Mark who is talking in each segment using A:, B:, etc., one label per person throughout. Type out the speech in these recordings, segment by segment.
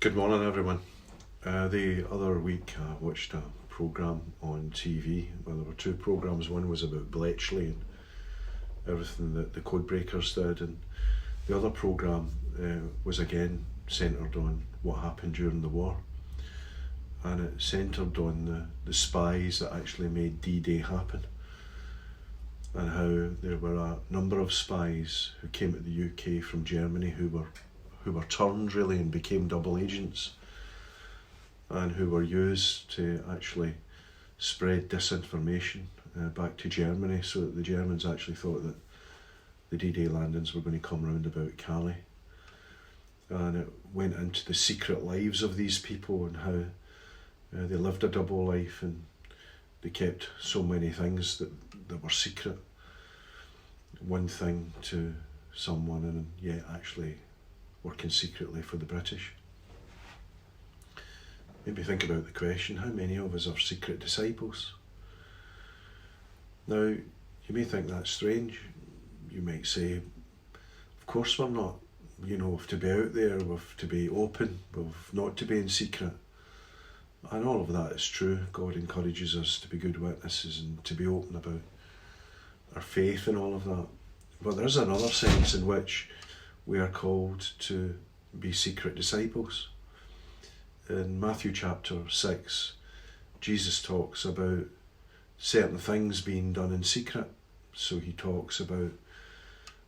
A: Good morning, everyone. The other week I watched a programme on TV. Well, there were two programmes. One was about Bletchley and everything that the Codebreakers did, and the other programme was again centred on what happened during the war, and it centred on the spies that actually made D-Day happen, and how there were a number of spies who came to the UK from Germany who were turned really and became double agents, and who were used to actually spread disinformation back to Germany, so that the Germans actually thought that the D-Day landings were going to come round about Calais. And it went into the secret lives of these people and how they lived a double life, and they kept so many things that were secret. One thing to someone, and yet actually working secretly for the British. Maybe think about the question, how many of us are secret disciples? Now, you may think that's strange. You might say, of course we're not. You know, we've to be out there, we've to be open, we've not to be in secret. And all of that is true. God encourages us to be good witnesses and to be open about our faith and all of that. But there's another sense in which we are called to be secret disciples. In Matthew chapter 6, Jesus talks about certain things being done in secret. So he talks about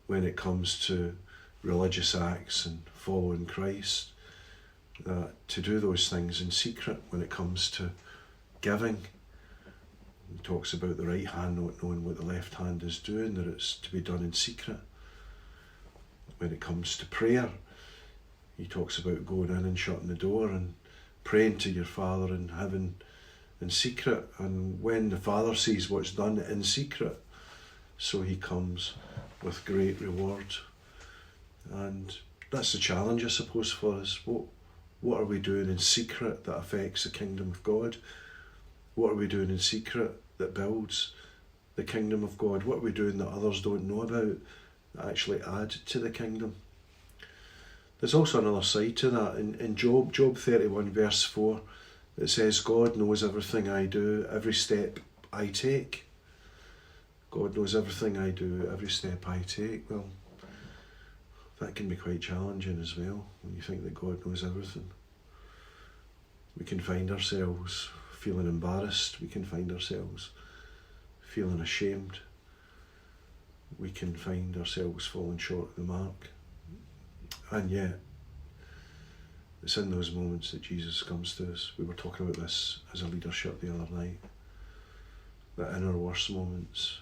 A: when it comes to religious acts and following Christ, that to do those things in secret. When it comes to giving, he talks about the right hand not knowing what the left hand is doing, that it's to be done in secret. When it comes to prayer, he talks about going in and shutting the door and praying to your Father in heaven in secret. And when the Father sees what's done in secret, so he comes with great reward. And that's the challenge, I suppose, for us. What are we doing in secret that affects the kingdom of God? What are we doing in secret that builds the kingdom of God? What are we doing that others don't know about, that actually add to the kingdom? There's also another side to that. In Job 31 verse 4, it says, God knows everything I do, every step I take. God knows everything I do, every step I take. Well, that can be quite challenging as well, when you think that God knows everything. We can find ourselves feeling embarrassed. We can find ourselves feeling ashamed. We can find ourselves falling short of the mark. And yet, it's in those moments that Jesus comes to us. We were talking about this as a leadership the other night. That in our worst moments,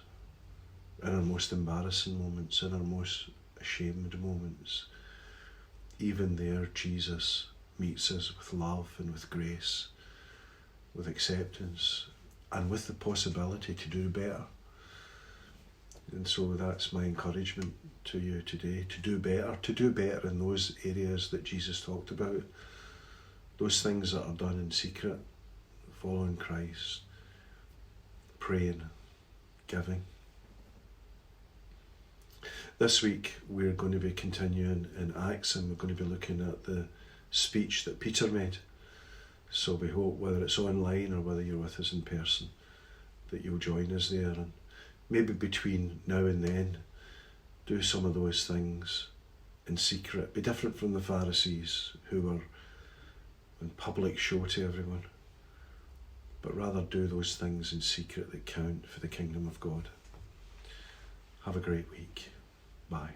A: in our most embarrassing moments, in our most ashamed moments, even there Jesus meets us with love and with grace, with acceptance, and with the possibility to do better. And so that's my encouragement to you today, to do better in those areas that Jesus talked about, those things that are done in secret, following Christ, praying, giving. This week we're going to be continuing in Acts, and we're going to be looking at the speech that Peter made. So we hope, whether it's online or whether you're with us in person, that you'll join us there, and maybe between now and then, do some of those things in secret. Be different from the Pharisees who were in public show to everyone, but rather do those things in secret that count for the kingdom of God. Have a great week. Bye.